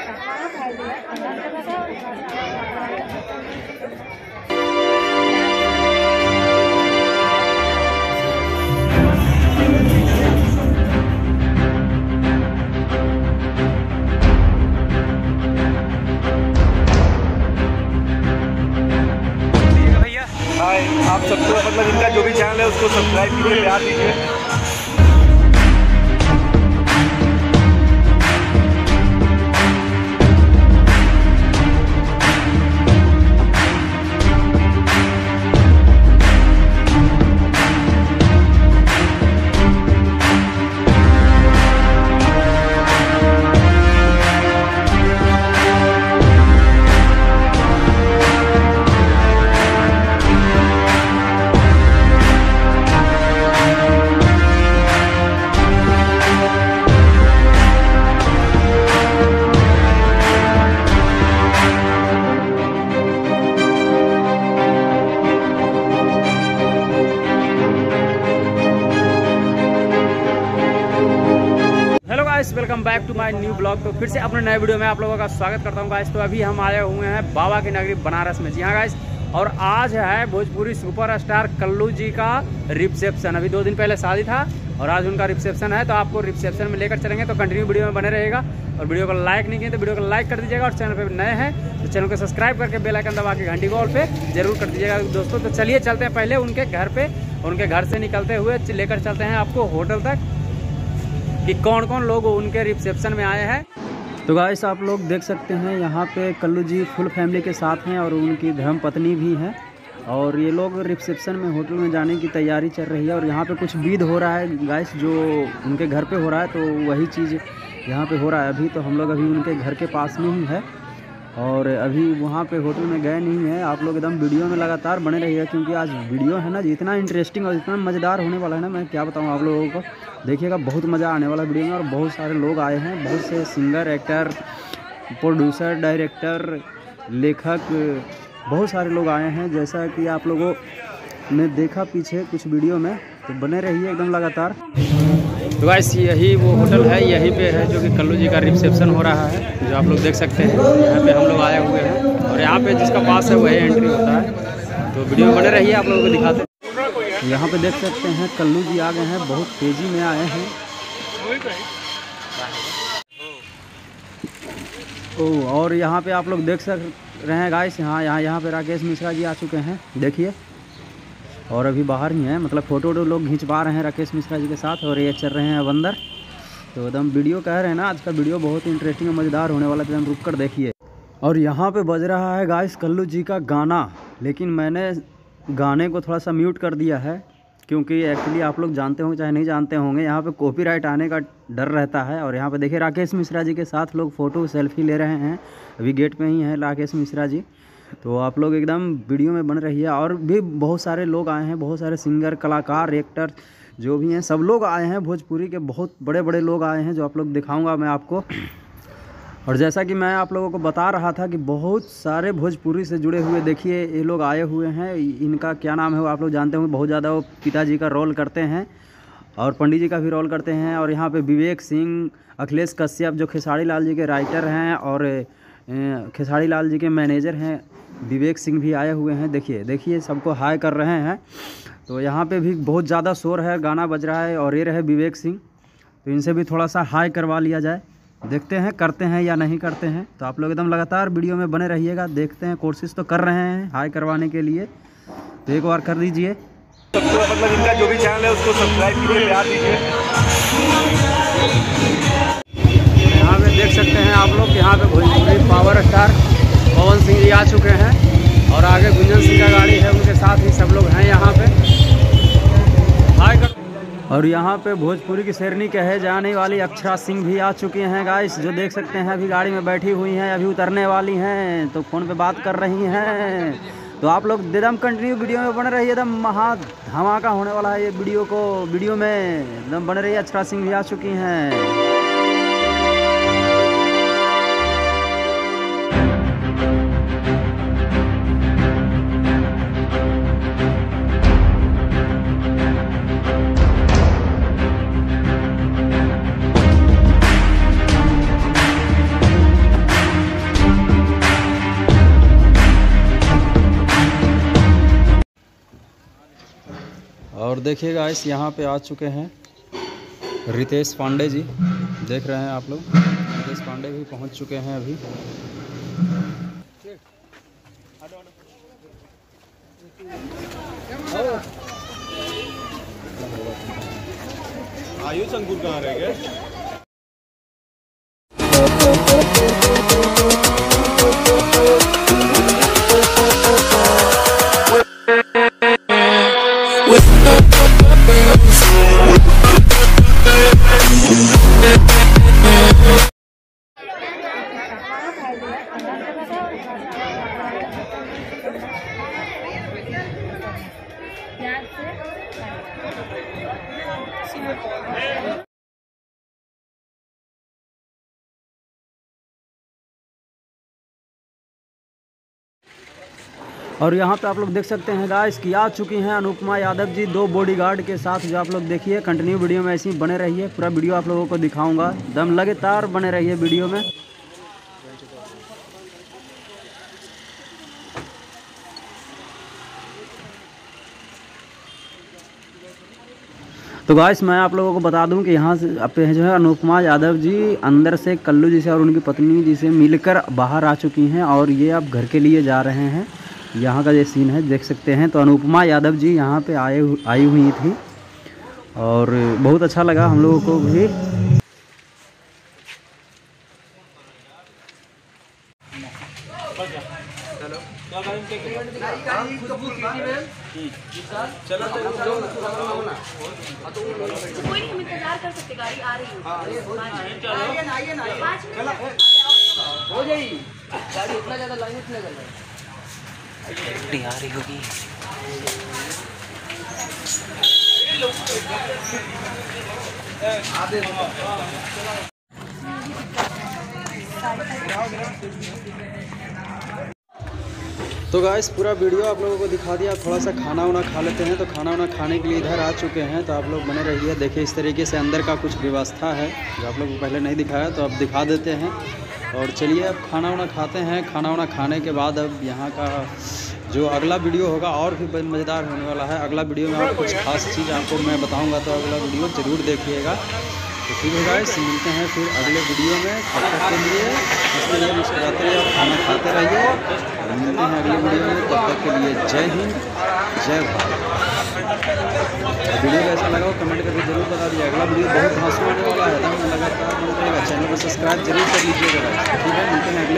आप सबको मतलब इनका जो भी चैनल है उसको सब्सक्राइब कीजिए, प्यार दीजिए। Welcome back to my new blog. तो फिर से अपने नए वीडियो में आप लोगों का स्वागत करता हूं गाइस। तो अभी हम आए हुए हैं बाबा की नगरी बनारस में। जी हाँ गाइस, और आज है भोजपुरी सुपरस्टार कल्लू जी का रिसेप्शन। अभी 2 दिन पहले शादी था और आज उनका रिसेप्शन है, तो आपको रिसेप्शन में लेकर चलेंगे। तो कंटिन्यू वीडियो में बने रहेगा और वीडियो को लाइक नहीं किए तो वीडियो को लाइक कर दीजिएगा, और चैनल पर नए हैं तो चैनल को सब्सक्राइब करके बेल आइकन दबा के घंटी कॉल पे जरूर कर दीजिएगा दोस्तों। तो चलिए चलते हैं पहले उनके घर पे, उनके घर से निकलते हुए लेकर चलते हैं आपको होटल तक कि कौन कौन लोग उनके रिसेप्शन में आए हैं। तो गाइस आप लोग देख सकते हैं यहाँ पे कल्लू जी फुल फैमिली के साथ हैं और उनकी धर्म पत्नी भी है, और ये लोग रिसेप्शन में होटल में जाने की तैयारी चल रही है। और यहाँ पे कुछ विध हो रहा है गाइस, जो उनके घर पे हो रहा है, तो वही चीज़ यहाँ पे हो रहा है। अभी तो हम लोग अभी उनके घर के पास में ही है और अभी वहाँ पे होटल में गए नहीं हैं। आप लोग एकदम वीडियो में लगातार बने रहिए, क्योंकि आज वीडियो है ना इतना इंटरेस्टिंग और इतना मज़ेदार होने वाला है ना, मैं क्या बताऊँ आप लोगों को। देखिएगा, बहुत मज़ा आने वाला वीडियो में। और बहुत सारे लोग आए हैं, बहुत से सिंगर, एक्टर, प्रोड्यूसर, डायरेक्टर, लेखक, बहुत सारे लोग आए हैं, जैसा कि आप लोगों ने देखा पीछे कुछ वीडियो में। तो बने रहिए एकदम लगातार। तो गाइस यही वो होटल है, यहीं पे है जो कि कल्लू जी का रिसेप्शन हो रहा है, जो आप लोग देख सकते हैं। यहाँ पे हम लोग आए हुए हैं और यहाँ पे जिसका पास है वही एंट्री होता है। तो वीडियो में बने रहिए, आप लोगों को दिखाते हैं। यहाँ पे देख सकते हैं कल्लू जी आ गए हैं, बहुत तेज़ी में आए हैं। ओह, और यहाँ पे आप लोग देख सक रहे हैं गाइस, यहाँ पे राकेश मिश्रा जी आ चुके हैं, देखिए। और अभी बाहर ही हैं, मतलब फ़ोटो लोग खिंचवा रहे हैं राकेश मिश्रा जी के साथ, और ये चल रहे हैं अब अंदर। तो एकदम वीडियो कह रहे हैं ना, आज का वीडियो बहुत इंटरेस्टिंग और मज़ेदार होने वाला है, एकदम रुक कर देखिए। और यहाँ पे बज रहा है गाइस कल्लू जी का गाना, लेकिन मैंने गाने को थोड़ा सा म्यूट कर दिया है, क्योंकि एक्चुअली आप लोग जानते होंगे चाहे नहीं जानते होंगे, यहाँ पे कॉपीराइट आने का डर रहता है। और यहाँ पे देखिए राकेश मिश्रा जी के साथ लोग फ़ोटो सेल्फी ले रहे हैं, अभी गेट में ही हैं राकेश मिश्रा जी। तो आप लोग एकदम वीडियो में बन रही है। और भी बहुत सारे लोग आए हैं, बहुत सारे सिंगर, कलाकार, एक्टर जो भी हैं, सब लोग आए हैं। भोजपुरी के बहुत बड़े बड़े लोग आए हैं, जो आप लोग दिखाऊंगा मैं आपको। और जैसा कि मैं आप लोगों को बता रहा था कि बहुत सारे भोजपुरी से जुड़े हुए, देखिए ये लोग आए हुए हैं। इनका क्या नाम है वो आप लोग जानते होंगे, बहुत ज़्यादा वो पिताजी का रोल करते हैं और पंडित जी का भी रोल करते हैं। और यहाँ पे विवेक सिंह, अखिलेश कश्यप जो खेसारी लाल जी के राइटर हैं और खेसारी लाल जी के मैनेजर हैं, विवेक सिंह भी आए हुए हैं। देखिए सबको हाय कर रहे हैं। तो यहाँ पे भी बहुत ज़्यादा शोर है, गाना बज रहा है। और ये रहे विवेक सिंह, तो इनसे भी थोड़ा सा हाय करवा लिया जाए, देखते हैं करते हैं या नहीं करते हैं। तो आप लोग एकदम लगातार वीडियो में बने रहिएगा, देखते हैं। कोशिश तो कर रहे हैं हाय करवाने के लिए, तो एक बार कर दीजिए। सबको मतलब इनका जो भी चैनल है उसको सब्सक्राइब कीजिए, प्यार दीजिए। यहाँ पे देख सकते हैं आप लोग, यहाँ पे भोजपुरी पावर स्टार पवन सिंह जी आ चुके हैं और आगे गुंजन सिंह का गाड़ी है, उनके साथ ही सब लोग हैं यहाँ पे हाय कर। और यहाँ पे भोजपुरी की शेरनी कहे जाने वाली अक्षरा सिंह भी आ चुकी हैं गाइस, जो देख सकते हैं अभी गाड़ी में बैठी हुई हैं, अभी उतरने वाली हैं, तो फ़ोन पे बात कर रही हैं। तो आप लोग एकदम कंटिन्यू वीडियो में बने रहिए, एकदम महा धमाका होने वाला है ये वीडियो में एकदम बने रहिए। अक्षरा सिंह भी आ चुकी हैं। और देखिए गाइस यहाँ पे आ चुके हैं रितेश पांडे जी, देख रहे हैं आप लोग। रितेश पांडे भी पहुँच चुके हैं अभी। आयुष अंकुर कहाँ रह गए? और यहाँ पे आप लोग देख सकते हैं गाइस कि आ चुकी हैं अनुपमा यादव जी 2 बॉडीगार्ड के साथ। जो आप लोग देखिए कंटिन्यू वीडियो में ऐसे ही बने रहिए, पूरा वीडियो आप लोगों को दिखाऊंगा, दम लगातार बने रहिए वीडियो में। तो गाइस मैं आप लोगों को बता दूं कि यहाँ से पे जो है अनुपमा यादव जी अंदर से कल्लू जी से और उनकी पत्नी जी से मिलकर बाहर आ चुकी हैं और ये अब घर के लिए जा रहे हैं। यहाँ का ये सीन है, देख सकते हैं। तो अनुपमा यादव जी यहाँ पे आई हुई थी और बहुत अच्छा लगा हम लोगों को भी। कोई नहीं, हम इंतजार कर सकते, गाड़ी आ रही है। हो जाएगी गाड़ी, इतना ज़्यादा लाइन इतना ज़्यादा आ रही होगी। तो गाइस पूरा वीडियो आप लोगों को दिखा दिया। थोड़ा सा खाना वाना खा लेते हैं। तो खाना वाना खाने के लिए इधर आ चुके हैं, तो आप लोग बने रहिए। देखिए इस तरीके से अंदर का कुछ व्यवस्था है जो आप लोग को पहले नहीं दिखाया, तो अब दिखा देते हैं। और चलिए अब खाना वाना खाते हैं। खाना वाना खाने के बाद अब यहाँ का जो अगला वीडियो होगा और भी मज़ेदार होने वाला है। अगला वीडियो में आप कुछ खास चीज़ आपको मैं बताऊँगा, तो अगला वीडियो ज़रूर देखिएगा। तो ठीक है गाइस, मिलते हैं फिर अगले वीडियो में। तब तक के लिए इसके लिए मुस्कुराते रहिए और खाना खाते रहिए। मिलते हैं अगले वीडियो में, तब तक के लिए जय हिंद, जय भारत। वीडियो कैसा लगा वो कमेंट करके जरूर बता दीजिए। अगला वीडियो बहुत धांसू होने वाला है, एकदम लगातार बन रहेगा। चैनल को सब्सक्राइब जरूर कर लीजिएगा। ठीक है, मिलते हैं अगले